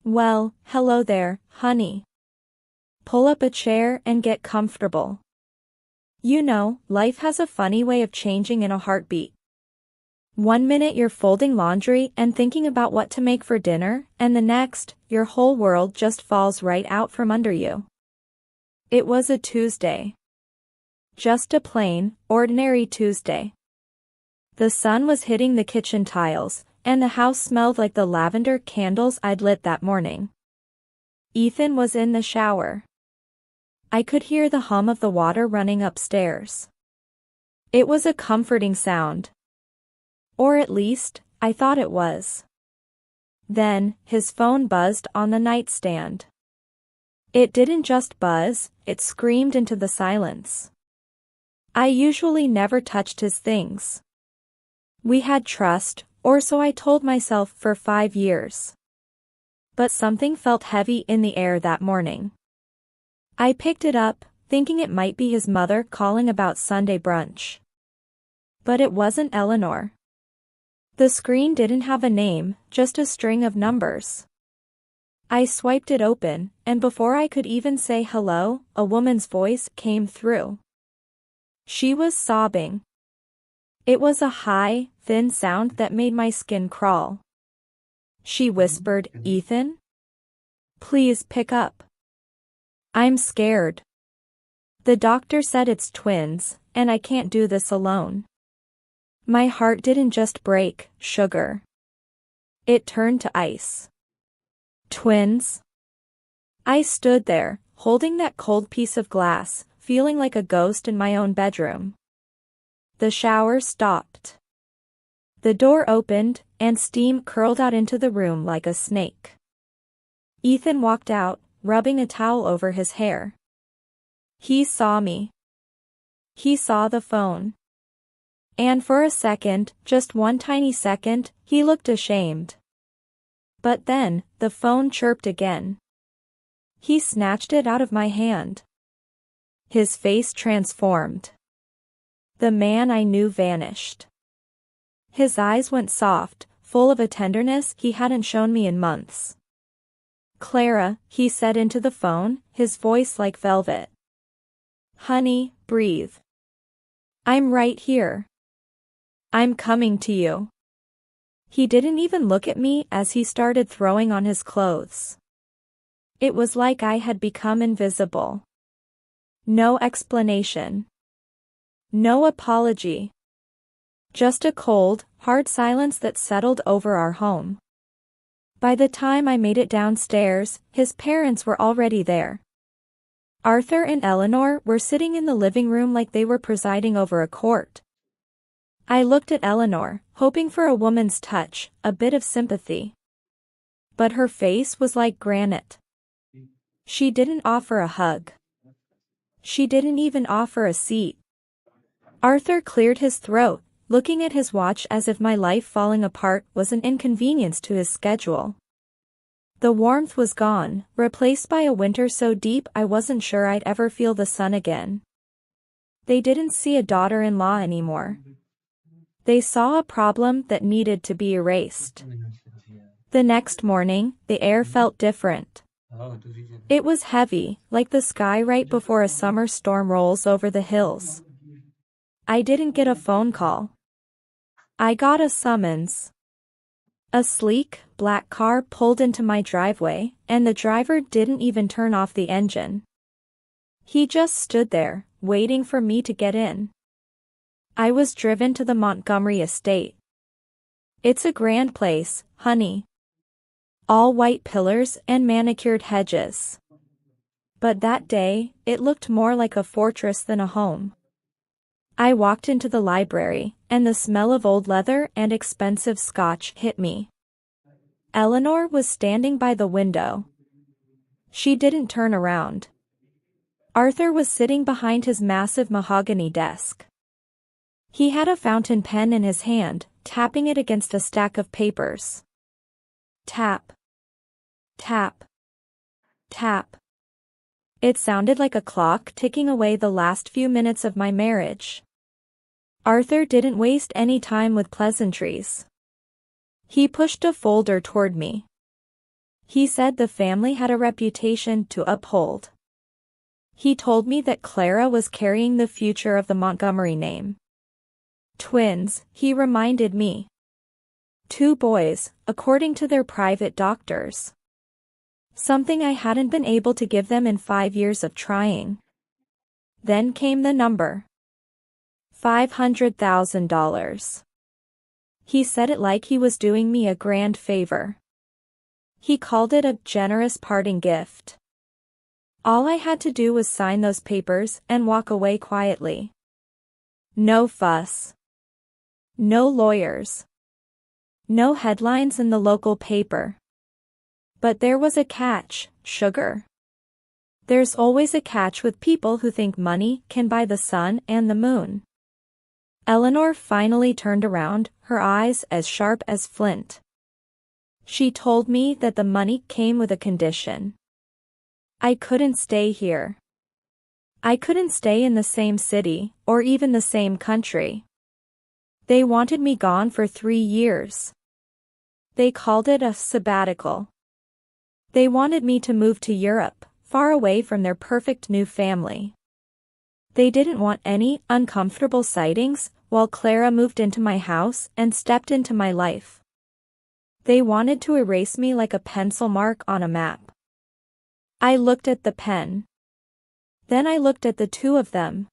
Well, hello there, honey. Pull up a chair and get comfortable. You know, life has a funny way of changing in a heartbeat. One minute you're folding laundry and thinking about what to make for dinner, and the next, your whole world just falls right out from under you. It was a Tuesday. Just a plain, ordinary Tuesday. The sun was hitting the kitchen tiles, and the house smelled like the lavender candles I'd lit that morning. Ethan was in the shower. I could hear the hum of the water running upstairs. It was a comforting sound. Or at least, I thought it was. Then, his phone buzzed on the nightstand. It didn't just buzz, it screamed into the silence. I usually never touched his things. We had trust, or so I told myself for 5 years. But something felt heavy in the air that morning. I picked it up, thinking it might be his mother calling about Sunday brunch. But it wasn't Eleanor. The screen didn't have a name, just a string of numbers. I swiped it open, and before I could even say hello, a woman's voice came through. She was sobbing. It was a high, thin sound that made my skin crawl. She whispered, "Ethan? Please pick up. I'm scared. The doctor said it's twins, and I can't do this alone." My heart didn't just break, sugar. It turned to ice. Twins? I stood there, holding that cold piece of glass, feeling like a ghost in my own bedroom. The shower stopped. The door opened, and steam curled out into the room like a snake. Ethan walked out, rubbing a towel over his hair. He saw me. He saw the phone. And for a second, just one tiny second, he looked ashamed. But then, the phone chirped again. He snatched it out of my hand. His face transformed. The man I knew vanished. His eyes went soft, full of a tenderness he hadn't shown me in months. "Clara," he said into the phone, his voice like velvet. "Honey, breathe. I'm right here. I'm coming to you." He didn't even look at me as he started throwing on his clothes. It was like I had become invisible. No explanation. No apology. Just a cold, hard silence that settled over our home. By the time I made it downstairs, his parents were already there. Arthur and Eleanor were sitting in the living room like they were presiding over a court. I looked at Eleanor, hoping for a woman's touch, a bit of sympathy. But her face was like granite. She didn't offer a hug. She didn't even offer a seat. Arthur cleared his throat, looking at his watch as if my life falling apart was an inconvenience to his schedule. The warmth was gone, replaced by a winter so deep I wasn't sure I'd ever feel the sun again. They didn't see a daughter-in-law anymore. They saw a problem that needed to be erased. The next morning, the air felt different. It was heavy, like the sky right before a summer storm rolls over the hills. I didn't get a phone call. I got a summons. A sleek, black car pulled into my driveway, and the driver didn't even turn off the engine. He just stood there, waiting for me to get in. I was driven to the Montgomery estate. It's a grand place, honey. All white pillars and manicured hedges. But that day, it looked more like a fortress than a home. I walked into the library, and the smell of old leather and expensive scotch hit me. Eleanor was standing by the window. She didn't turn around. Arthur was sitting behind his massive mahogany desk. He had a fountain pen in his hand, tapping it against a stack of papers. Tap. Tap. Tap. It sounded like a clock ticking away the last few minutes of my marriage. Arthur didn't waste any time with pleasantries. He pushed a folder toward me. He said the family had a reputation to uphold. He told me that Clara was carrying the future of the Montgomery name. Twins, he reminded me. 2 boys, according to their private doctors. Something I hadn't been able to give them in 5 years of trying. Then came the number. $500,000. He said it like he was doing me a grand favor. He called it a generous parting gift. All I had to do was sign those papers and walk away quietly. No fuss. No lawyers. No headlines in the local paper. But there was a catch, sugar. There's always a catch with people who think money can buy the sun and the moon. Eleanor finally turned around, her eyes as sharp as flint. She told me that the money came with a condition. I couldn't stay here. I couldn't stay in the same city, or even the same country. They wanted me gone for 3 years. They called it a sabbatical. They wanted me to move to Europe, far away from their perfect new family. They didn't want any uncomfortable sightings while Clara moved into my house and stepped into my life. They wanted to erase me like a pencil mark on a map. I looked at the pen. Then I looked at the 2 of them.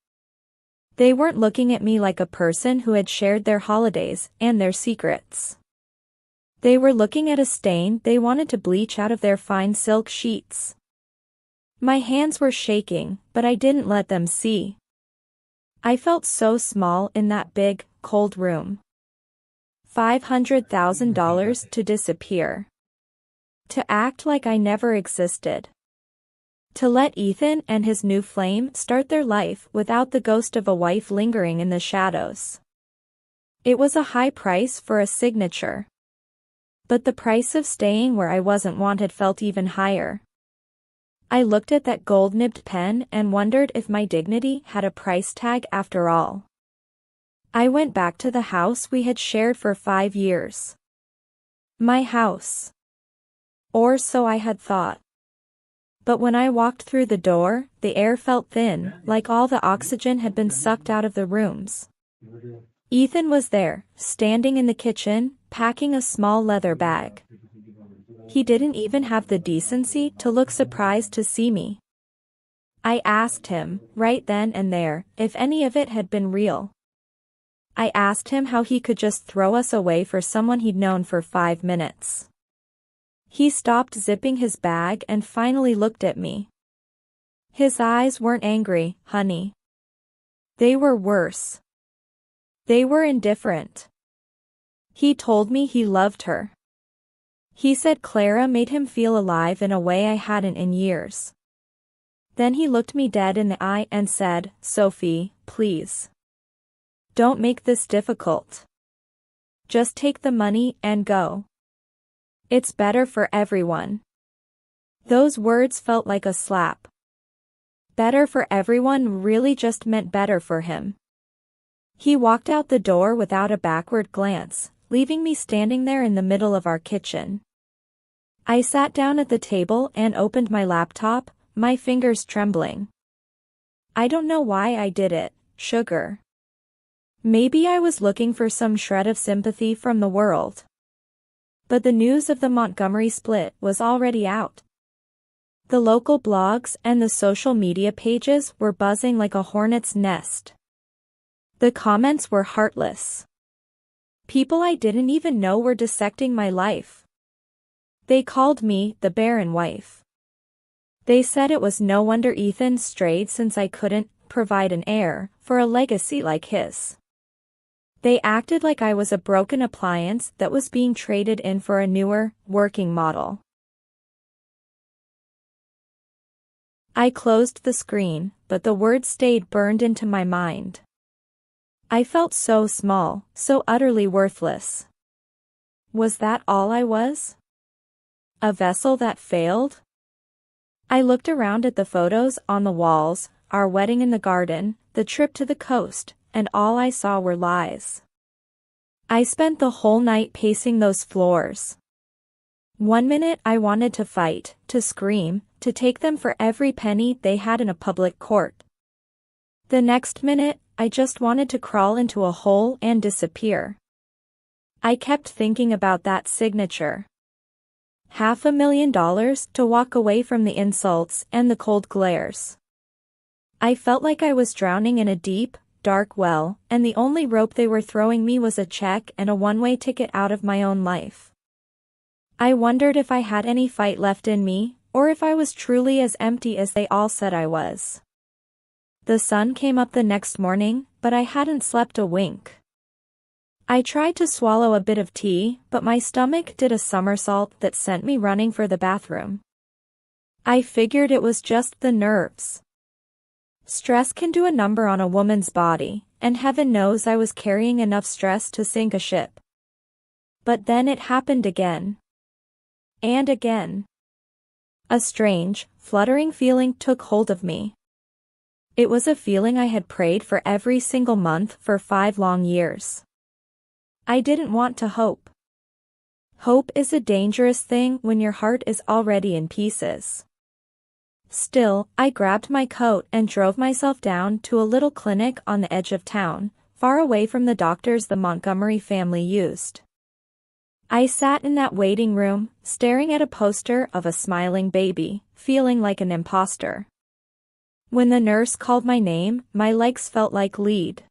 They weren't looking at me like a person who had shared their holidays and their secrets. They were looking at a stain they wanted to bleach out of their fine silk sheets. My hands were shaking, but I didn't let them see. I felt so small in that big, cold room. $500,000 to disappear. To act like I never existed. To let Ethan and his new flame start their life without the ghost of a wife lingering in the shadows. It was a high price for a signature. But the price of staying where I wasn't wanted felt even higher. I looked at that gold-nibbed pen and wondered if my dignity had a price tag after all. I went back to the house we had shared for 5 years. My house. Or so I had thought. But when I walked through the door, the air felt thin, like all the oxygen had been sucked out of the rooms. Ethan was there, standing in the kitchen, packing a small leather bag. He didn't even have the decency to look surprised to see me. I asked him, right then and there, if any of it had been real. I asked him how he could just throw us away for someone he'd known for 5 minutes. He stopped zipping his bag and finally looked at me. His eyes weren't angry, honey. They were worse. They were indifferent. He told me he loved her. He said Clara made him feel alive in a way I hadn't in years. Then he looked me dead in the eye and said, "Sophie, please. Don't make this difficult. Just take the money and go. It's better for everyone." Those words felt like a slap. Better for everyone really just meant better for him. He walked out the door without a backward glance, leaving me standing there in the middle of our kitchen. I sat down at the table and opened my laptop, my fingers trembling. I don't know why I did it, sugar. Maybe I was looking for some shred of sympathy from the world. But the news of the Montgomery split was already out. The local blogs and the social media pages were buzzing like a hornet's nest. The comments were heartless. People I didn't even know were dissecting my life. They called me the barren wife. They said it was no wonder Ethan strayed since I couldn't provide an heir for a legacy like his. They acted like I was a broken appliance that was being traded in for a newer, working model. I closed the screen, but the words stayed burned into my mind. I felt so small, so utterly worthless. Was that all I was? A vessel that failed? I looked around at the photos on the walls, our wedding in the garden, the trip to the coast, and all I saw were lies. I spent the whole night pacing those floors. One minute I wanted to fight, to scream, to take them for every penny they had in a public court. The next minute, I just wanted to crawl into a hole and disappear. I kept thinking about that signature. $500,000 to walk away from the insults and the cold glares. I felt like I was drowning in a deep, dark well, and the only rope they were throwing me was a check and a one-way ticket out of my own life. I wondered if I had any fight left in me, or if I was truly as empty as they all said I was. The sun came up the next morning, but I hadn't slept a wink. I tried to swallow a bit of tea, but my stomach did a somersault that sent me running for the bathroom. I figured it was just the nerves. Stress can do a number on a woman's body, and heaven knows I was carrying enough stress to sink a ship. But then it happened again. And again. A strange, fluttering feeling took hold of me. It was a feeling I had prayed for every single month for 5 long years. I didn't want to hope. Hope is a dangerous thing when your heart is already in pieces. Still, I grabbed my coat and drove myself down to a little clinic on the edge of town, far away from the doctors the Montgomery family used. I sat in that waiting room, staring at a poster of a smiling baby, feeling like an imposter. When the nurse called my name, my legs felt like lead.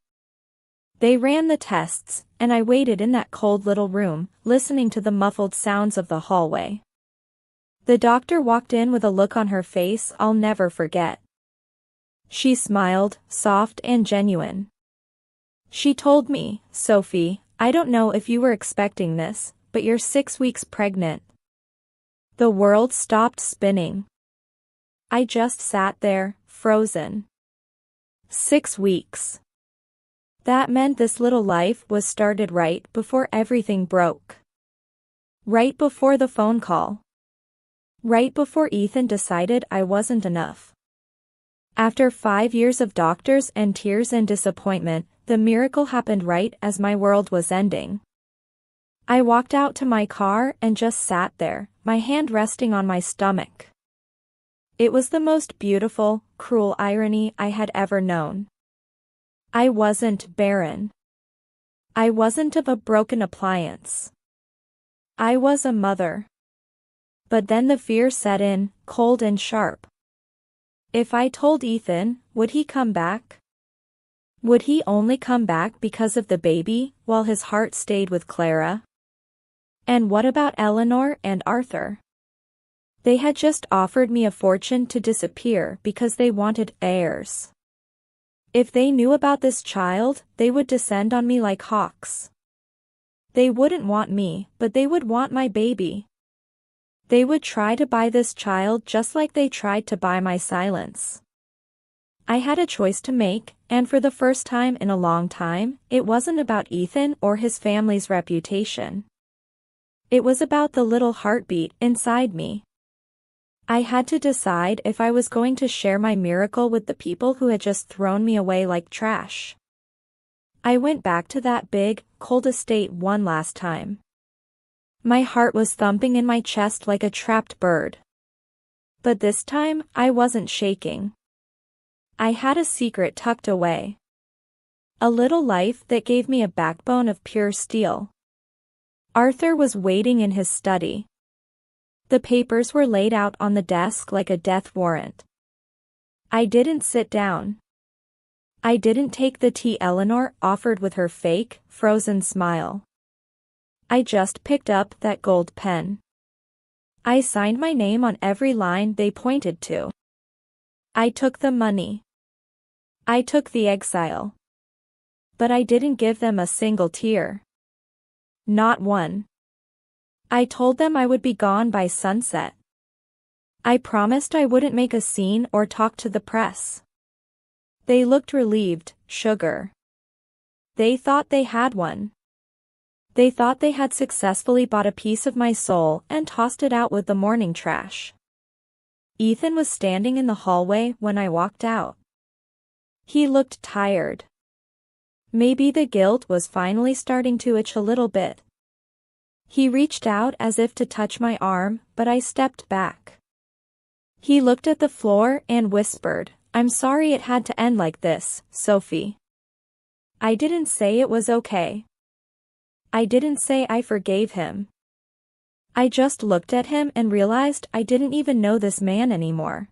They ran the tests, and I waited in that cold little room, listening to the muffled sounds of the hallway. The doctor walked in with a look on her face I'll never forget. She smiled, soft and genuine. She told me, "Sophie, I don't know if you were expecting this, but you're 6 weeks pregnant." The world stopped spinning. I just sat there, frozen. 6 weeks. That meant this little life was started right before everything broke. Right before the phone call. Right before Ethan decided I wasn't enough. After 5 years of doctors and tears and disappointment, the miracle happened right as my world was ending. I walked out to my car and just sat there, my hand resting on my stomach. It was the most beautiful, cruel irony I had ever known. I wasn't barren. I wasn't of a broken appliance. I was a mother. But then the fear set in, cold and sharp. If I told Ethan, would he come back? Would he only come back because of the baby, while his heart stayed with Clara? And what about Eleanor and Arthur? They had just offered me a fortune to disappear because they wanted heirs. If they knew about this child, they would descend on me like hawks. They wouldn't want me, but they would want my baby. They would try to buy this child just like they tried to buy my silence. I had a choice to make, and for the first time in a long time, it wasn't about Ethan or his family's reputation. It was about the little heartbeat inside me. I had to decide if I was going to share my miracle with the people who had just thrown me away like trash. I went back to that big, cold estate one last time. My heart was thumping in my chest like a trapped bird. But this time, I wasn't shaking. I had a secret tucked away. A little life that gave me a backbone of pure steel. Arthur was waiting in his study. The papers were laid out on the desk like a death warrant. I didn't sit down. I didn't take the tea Eleanor offered with her fake, frozen smile. I just picked up that gold pen. I signed my name on every line they pointed to. I took the money. I took the exile. But I didn't give them a single tear. Not one. I told them I would be gone by sunset. I promised I wouldn't make a scene or talk to the press. They looked relieved, sugar. They thought they had one. They thought they had successfully bought a piece of my soul and tossed it out with the morning trash. Ethan was standing in the hallway when I walked out. He looked tired. Maybe the guilt was finally starting to itch a little bit. He reached out as if to touch my arm, but I stepped back. He looked at the floor and whispered, "I'm sorry it had to end like this, Sophie." I didn't say it was okay. I didn't say I forgave him. I just looked at him and realized I didn't even know this man anymore.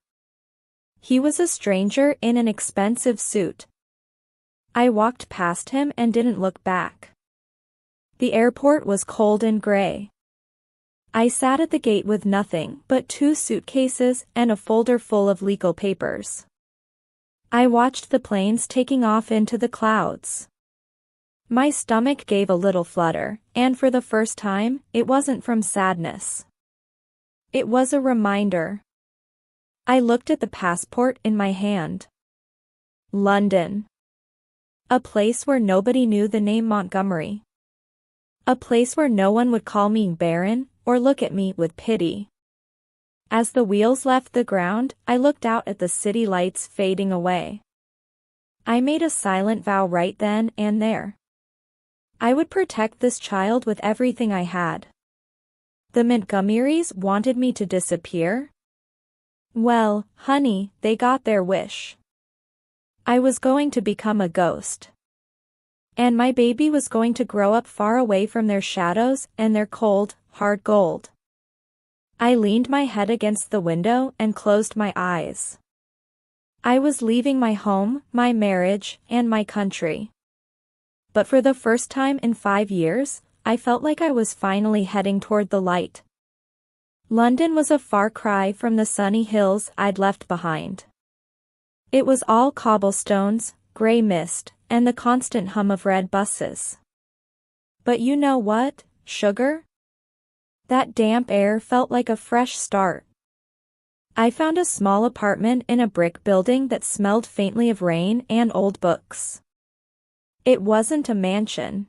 He was a stranger in an expensive suit. I walked past him and didn't look back. The airport was cold and gray. I sat at the gate with nothing but 2 suitcases and a folder full of legal papers. I watched the planes taking off into the clouds. My stomach gave a little flutter, and for the first time, it wasn't from sadness. It was a reminder. I looked at the passport in my hand. London. A place where nobody knew the name Montgomery. A place where no one would call me barren, or look at me with pity. As the wheels left the ground, I looked out at the city lights fading away. I made a silent vow right then and there. I would protect this child with everything I had. The Montgomerys wanted me to disappear? Well, honey, they got their wish. I was going to become a ghost. And my baby was going to grow up far away from their shadows and their cold, hard gold. I leaned my head against the window and closed my eyes. I was leaving my home, my marriage, and my country. But for the first time in 5 years, I felt like I was finally heading toward the light. London was a far cry from the sunny hills I'd left behind. It was all cobblestones, gray mist, and the constant hum of red buses. But you know what, sugar? That damp air felt like a fresh start. I found a small apartment in a brick building that smelled faintly of rain and old books. It wasn't a mansion.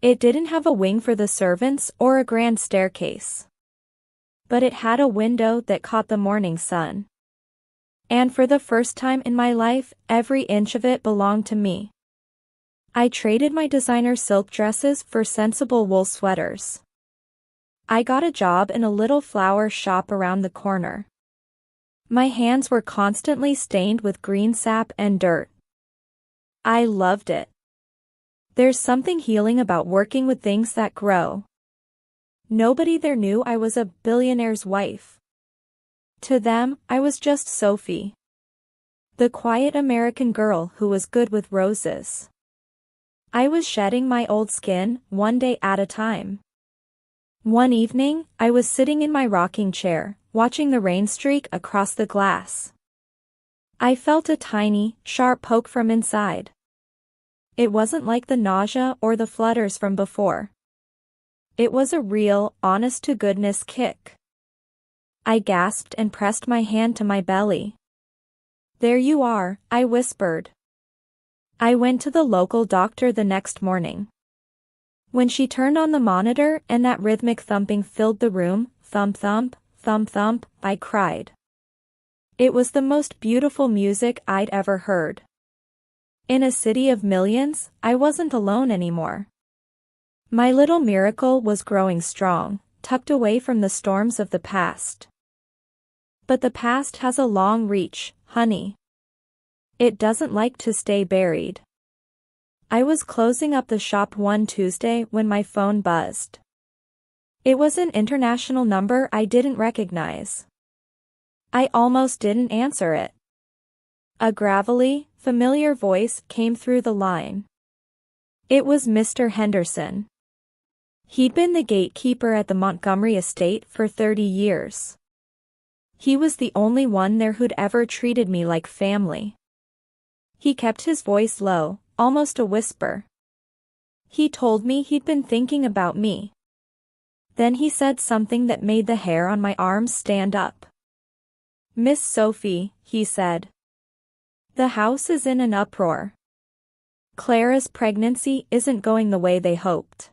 It didn't have a wing for the servants or a grand staircase. But it had a window that caught the morning sun. And for the first time in my life, every inch of it belonged to me. I traded my designer silk dresses for sensible wool sweaters. I got a job in a little flower shop around the corner. My hands were constantly stained with green sap and dirt. I loved it. There's something healing about working with things that grow. Nobody there knew I was a billionaire's wife. To them, I was just Sophie. The quiet American girl who was good with roses. I was shedding my old skin, one day at a time. One evening, I was sitting in my rocking chair, watching the rain streak across the glass. I felt a tiny, sharp poke from inside. It wasn't like the nausea or the flutters from before. It was a real, honest-to-goodness kick. I gasped and pressed my hand to my belly. "There you are," I whispered. I went to the local doctor the next morning. When she turned on the monitor and that rhythmic thumping filled the room, thump thump, thump thump, I cried. It was the most beautiful music I'd ever heard. In a city of millions, I wasn't alone anymore. My little miracle was growing strong, tucked away from the storms of the past. But the past has a long reach, honey. It doesn't like to stay buried. I was closing up the shop one Tuesday when my phone buzzed. It was an international number I didn't recognize. I almost didn't answer it. A gravelly, familiar voice came through the line. It was Mr. Henderson. He'd been the gatekeeper at the Montgomery estate for 30 years. He was the only one there who'd ever treated me like family. He kept his voice low, almost a whisper. He told me he'd been thinking about me. Then he said something that made the hair on my arms stand up. "Miss Sophie," he said. "The house is in an uproar. Clara's pregnancy isn't going the way they hoped.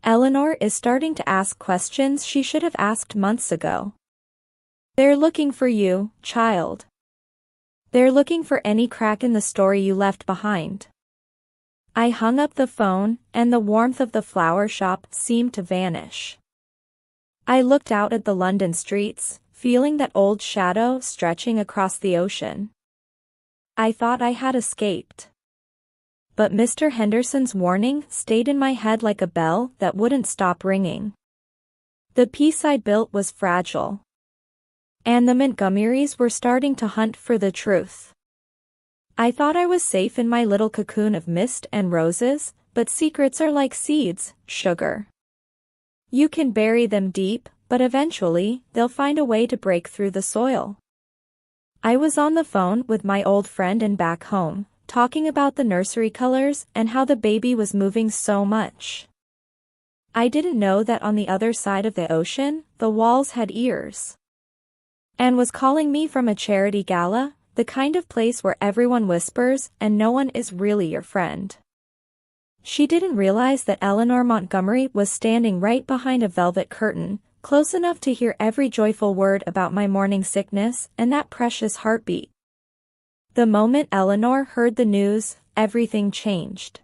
Eleanor is starting to ask questions she should have asked months ago. They're looking for you, child. They're looking for any crack in the story you left behind. I hung up the phone, and the warmth of the flower shop seemed to vanish. I looked out at the London streets, feeling that old shadow stretching across the ocean. I thought I had escaped. But Mr. Henderson's warning stayed in my head like a bell that wouldn't stop ringing. The peace I'd built was fragile. And the Montgomerys were starting to hunt for the truth. I thought I was safe in my little cocoon of mist and roses, but secrets are like seeds, sugar. You can bury them deep, but eventually, they'll find a way to break through the soil. I was on the phone with my old friend and back home, talking about the nursery colors and how the baby was moving so much. I didn't know that on the other side of the ocean, the walls had ears. And was calling me from a charity gala, the kind of place where everyone whispers and no one is really your friend. She didn't realize that Eleanor Montgomery was standing right behind a velvet curtain, close enough to hear every joyful word about my morning sickness and that precious heartbeat. The moment Eleanor heard the news, everything changed.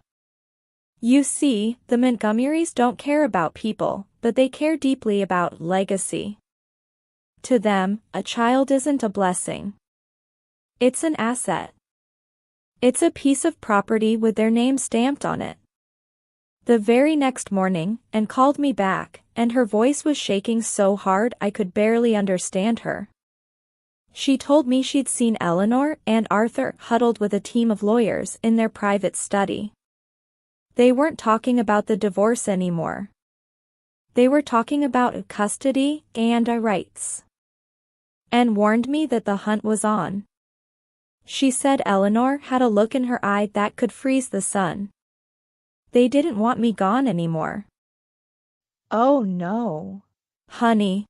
You see, the Montgomerys don't care about people, but they care deeply about legacy. To them, a child isn't a blessing. It's an asset. It's a piece of property with their name stamped on it. The very next morning, Anne called me back, and her voice was shaking so hard I could barely understand her. She told me she'd seen Eleanor and Arthur huddled with a team of lawyers in their private study. They weren't talking about the divorce anymore. They were talking about custody and rights. Anne warned me that the hunt was on. She said Eleanor had a look in her eye that could freeze the sun. They didn't want me gone anymore. Oh no. Honey.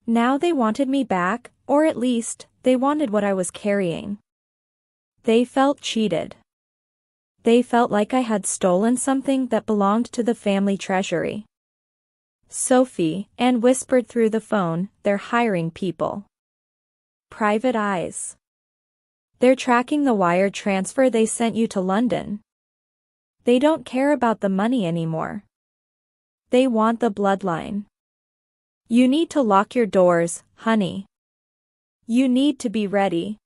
Now they wanted me back, or at least, they wanted what I was carrying. They felt cheated. They felt like I had stolen something that belonged to the family treasury. Sophie, Anne whispered through the phone, they're hiring people. Private eyes. They're tracking the wire transfer they sent you to London. They don't care about the money anymore. They want the bloodline. You need to lock your doors, honey. You need to be ready.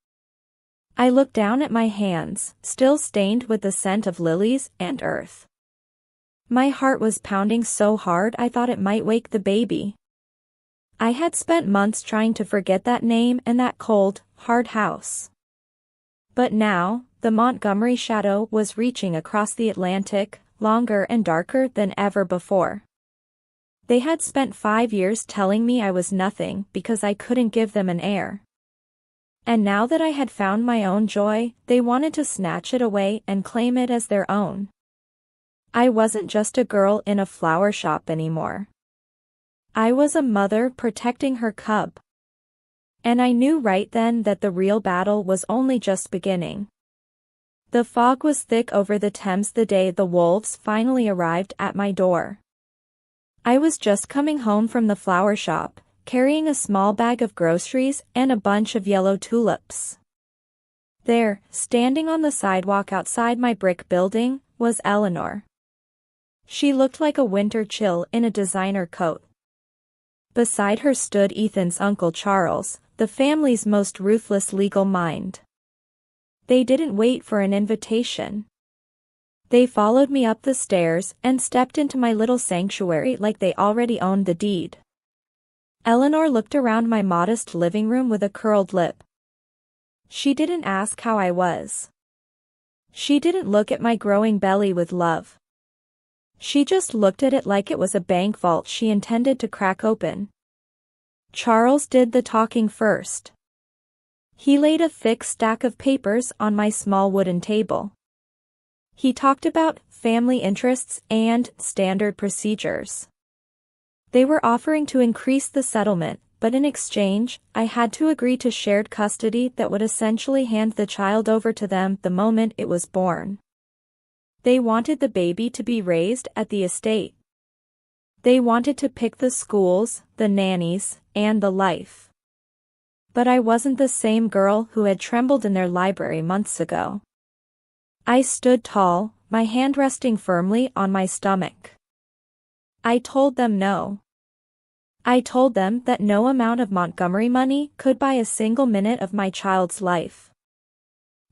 I looked down at my hands, still stained with the scent of lilies and earth. My heart was pounding so hard I thought it might wake the baby. I had spent months trying to forget that name and that cold, hard house. But now, the Montgomery shadow was reaching across the Atlantic, longer and darker than ever before. They had spent 5 years telling me I was nothing because I couldn't give them an heir. And now that I had found my own joy, they wanted to snatch it away and claim it as their own. I wasn't just a girl in a flower shop anymore. I was a mother protecting her cub. And I knew right then that the real battle was only just beginning. The fog was thick over the Thames the day the wolves finally arrived at my door. I was just coming home from the flower shop, carrying a small bag of groceries and a bunch of yellow tulips. There, standing on the sidewalk outside my brick building, was Eleanor. She looked like a winter chill in a designer coat. Beside her stood Ethan's Uncle Charles, the family's most ruthless legal mind. They didn't wait for an invitation. They followed me up the stairs and stepped into my little sanctuary like they already owned the deed. Eleanor looked around my modest living room with a curled lip. She didn't ask how I was. She didn't look at my growing belly with love. She just looked at it like it was a bank vault she intended to crack open. Charles did the talking first. He laid a thick stack of papers on my small wooden table. He talked about family interests and standard procedures. They were offering to increase the settlement, but in exchange, I had to agree to shared custody that would essentially hand the child over to them the moment it was born. They wanted the baby to be raised at the estate. They wanted to pick the schools, the nannies, and the life. But I wasn't the same girl who had trembled in their library months ago. I stood tall, my hand resting firmly on my stomach. I told them no. I told them that no amount of Montgomery money could buy a single minute of my child's life.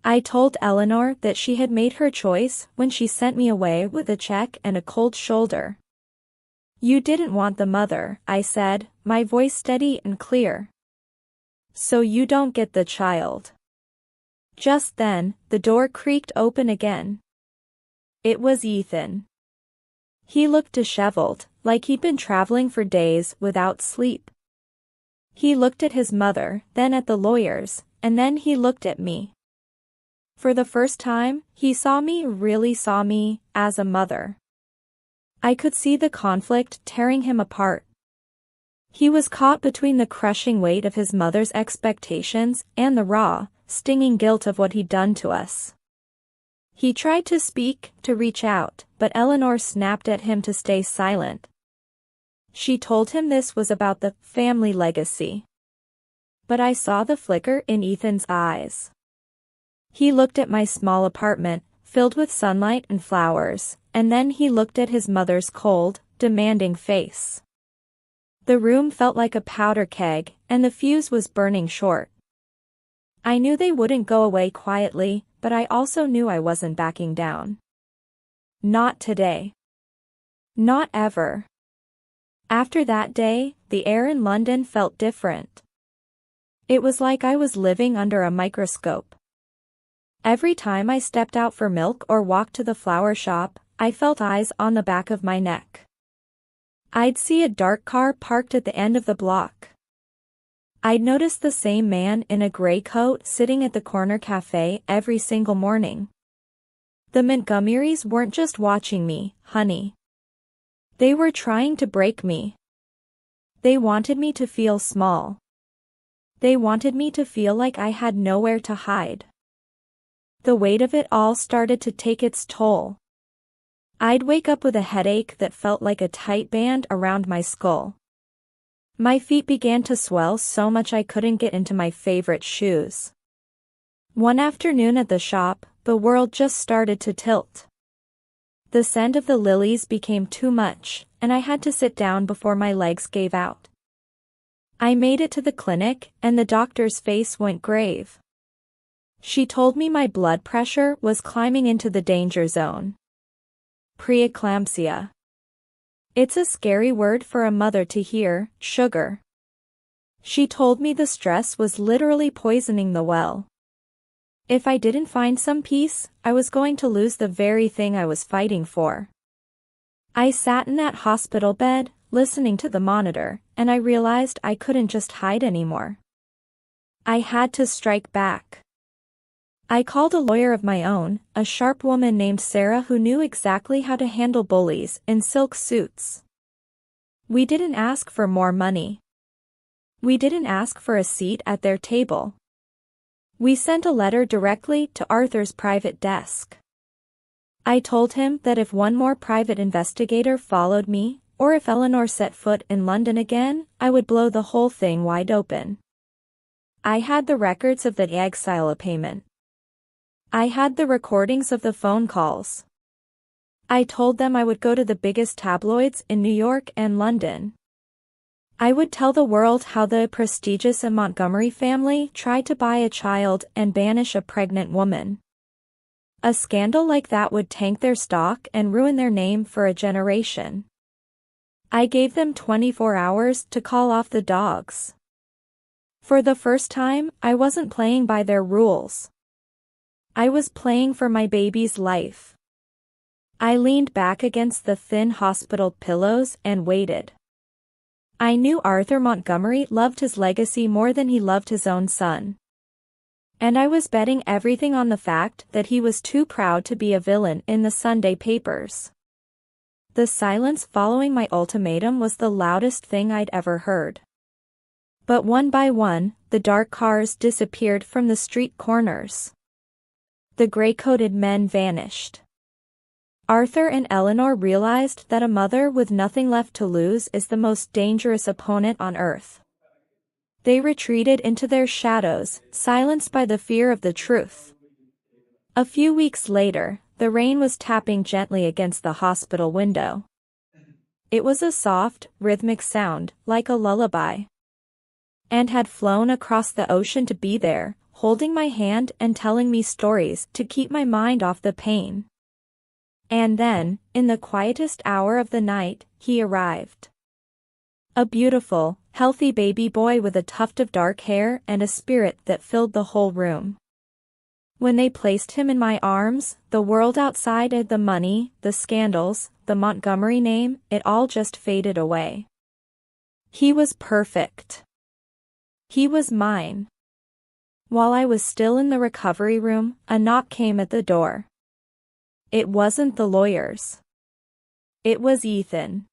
I told Eleanor that she had made her choice when she sent me away with a check and a cold shoulder. You didn't want the mother, I said, my voice steady and clear. So you don't get the child. Just then, the door creaked open again. It was Ethan. He looked disheveled, like he'd been traveling for days without sleep. He looked at his mother, then at the lawyers, and then he looked at me. For the first time, he really saw me, as a mother. I could see the conflict tearing him apart. He was caught between the crushing weight of his mother's expectations and the raw, stinging guilt of what he'd done to us. He tried to speak, to reach out, but Eleanor snapped at him to stay silent. She told him this was about the family legacy. But I saw the flicker in Ethan's eyes. He looked at my small apartment, filled with sunlight and flowers, and then he looked at his mother's cold, demanding face. The room felt like a powder keg, and the fuse was burning short. I knew they wouldn't go away quietly, but I also knew I wasn't backing down. Not today. Not ever. After that day, the air in London felt different. It was like I was living under a microscope. Every time I stepped out for milk or walked to the flower shop, I felt eyes on the back of my neck. I'd see a dark car parked at the end of the block. I'd notice the same man in a gray coat sitting at the corner cafe every single morning. The Montgomerys weren't just watching me, honey. They were trying to break me. They wanted me to feel small. They wanted me to feel like I had nowhere to hide. The weight of it all started to take its toll. I'd wake up with a headache that felt like a tight band around my skull. My feet began to swell so much I couldn't get into my favorite shoes. One afternoon at the shop, the world just started to tilt. The scent of the lilies became too much, and I had to sit down before my legs gave out. I made it to the clinic, and the doctor's face went grave. She told me my blood pressure was climbing into the danger zone. Preeclampsia. It's a scary word for a mother to hear, sugar. She told me the stress was literally poisoning the well. If I didn't find some peace, I was going to lose the very thing I was fighting for. I sat in that hospital bed, listening to the monitor, and I realized I couldn't just hide anymore. I had to strike back. I called a lawyer of my own, a sharp woman named Sarah who knew exactly how to handle bullies in silk suits. We didn't ask for more money. We didn't ask for a seat at their table. We sent a letter directly to Arthur's private desk. I told him that if one more private investigator followed me, or if Eleanor set foot in London again, I would blow the whole thing wide open. I had the records of the exile payment. I had the recordings of the phone calls. I told them I would go to the biggest tabloids in New York and London. I would tell the world how the prestigious Montgomery family tried to buy a child and banish a pregnant woman. A scandal like that would tank their stock and ruin their name for a generation. I gave them 24 hours to call off the dogs. For the first time, I wasn't playing by their rules. I was playing for my baby's life. I leaned back against the thin hospital pillows and waited. I knew Arthur Montgomery loved his legacy more than he loved his own son. And I was betting everything on the fact that he was too proud to be a villain in the Sunday papers. The silence following my ultimatum was the loudest thing I'd ever heard. But one by one, the dark cars disappeared from the street corners. The gray-coated men vanished. Arthur and Eleanor realized that a mother with nothing left to lose is the most dangerous opponent on earth. They retreated into their shadows, silenced by the fear of the truth. A few weeks later, The rain was tapping gently against the hospital window. It was a soft, rhythmic sound, like a lullaby. And had flown across the ocean to be there, holding my hand and telling me stories to keep my mind off the pain. And then, in the quietest hour of the night, he arrived. A beautiful, healthy baby boy with a tuft of dark hair and a spirit that filled the whole room. When they placed him in my arms, the world outside and the money, the scandals, the Montgomery name, it all just faded away. He was perfect. He was mine. While I was still in the recovery room, a knock came at the door. It wasn't the lawyers. It was Ethan.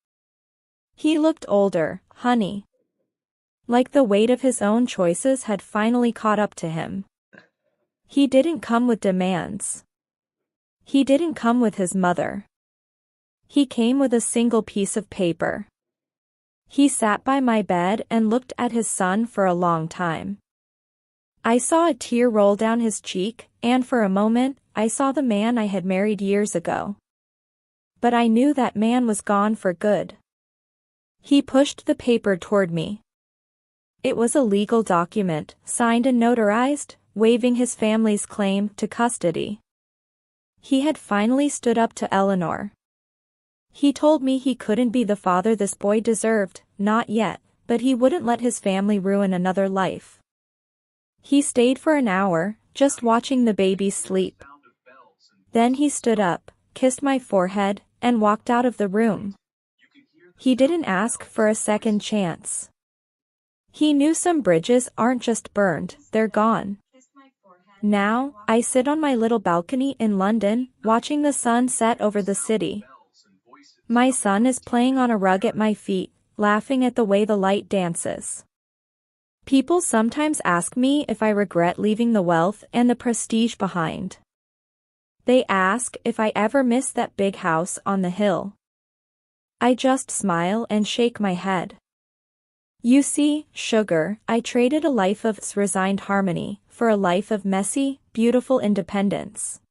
He looked older, honey. Like the weight of his own choices had finally caught up to him. He didn't come with demands. He didn't come with his mother. He came with a single piece of paper. He sat by my bed and looked at his son for a long time. I saw a tear roll down his cheek, and for a moment, I saw the man I had married years ago. But I knew that man was gone for good. He pushed the paper toward me. It was a legal document, signed and notarized, waiving his family's claim to custody. He had finally stood up to Eleanor. He told me he couldn't be the father this boy deserved, not yet, but he wouldn't let his family ruin another life. He stayed for an hour, just watching the baby sleep. Then he stood up, kissed my forehead, and walked out of the room. He didn't ask for a second chance. He knew some bridges aren't just burned, they're gone. Now, I sit on my little balcony in London, watching the sun set over the city. My son is playing on a rug at my feet, laughing at the way the light dances. People sometimes ask me if I regret leaving the wealth and the prestige behind. They ask if I ever miss that big house on the hill. I just smile and shake my head. You see, sugar, I traded a life of resigned harmony for a life of messy, beautiful independence.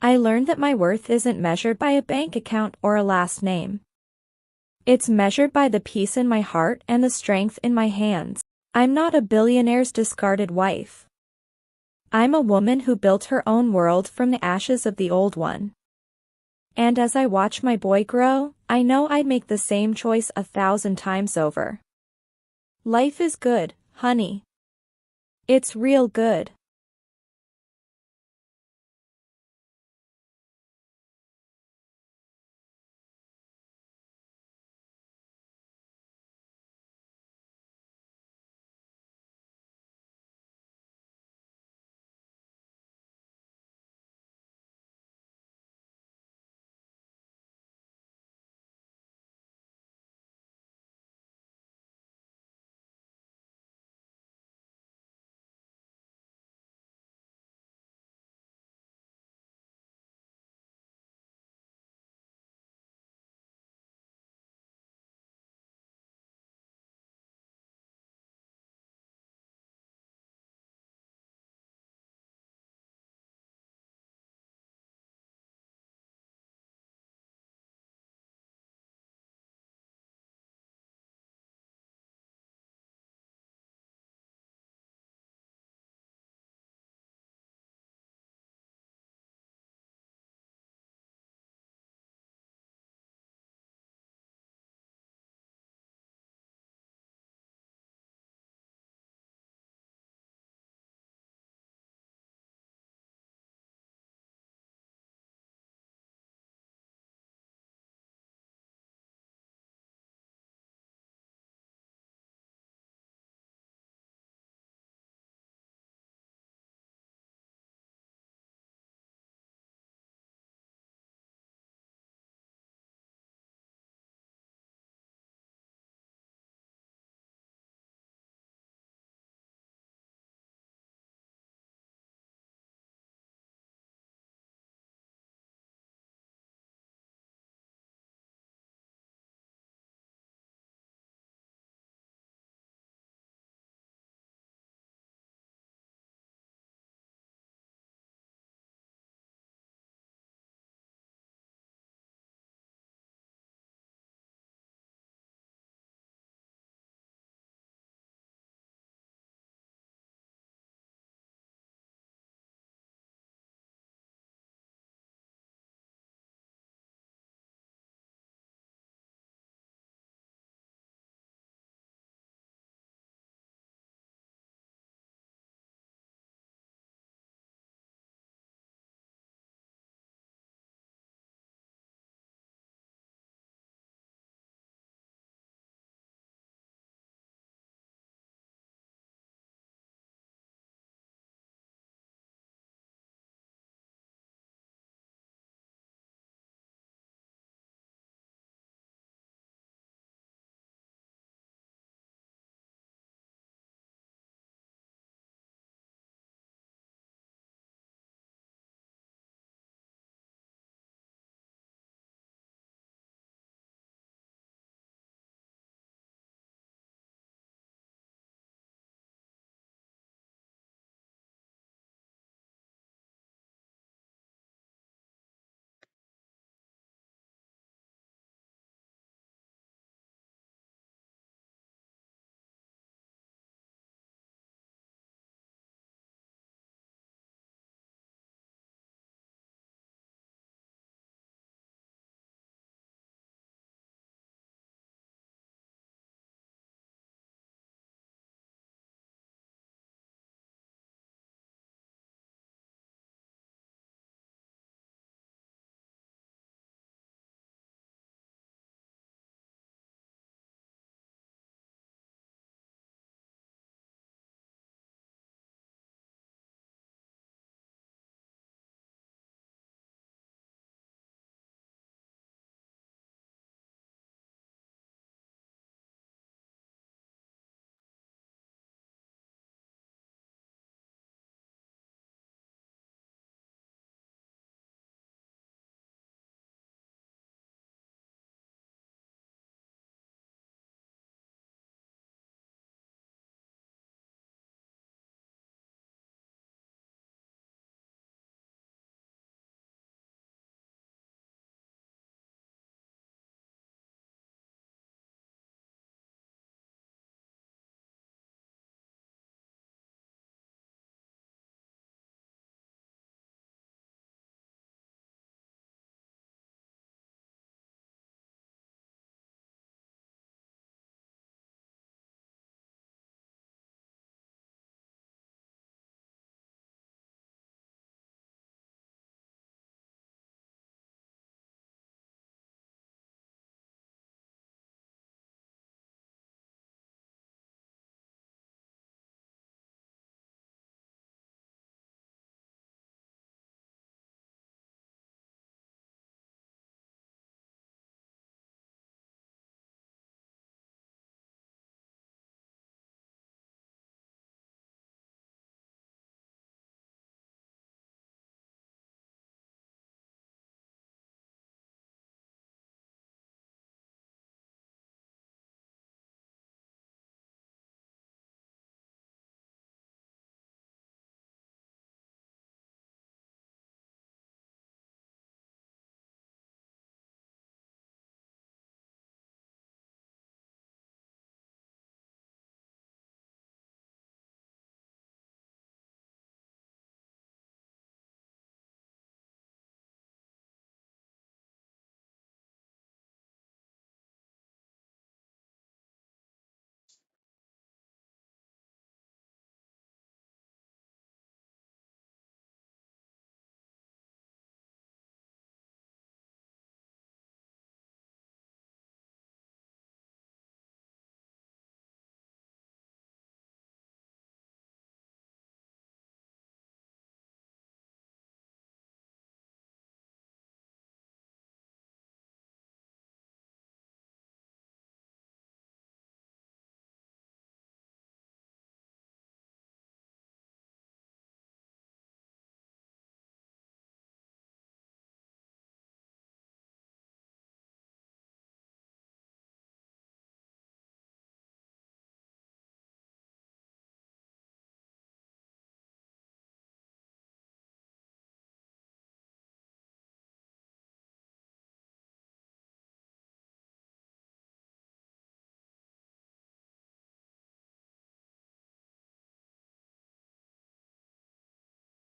I learned that my worth isn't measured by a bank account or a last name. It's measured by the peace in my heart and the strength in my hands. I'm not a billionaire's discarded wife. I'm a woman who built her own world from the ashes of the old one. And as I watch my boy grow, I know I'd make the same choice 1,000 times over. Life is good, honey. It's real good.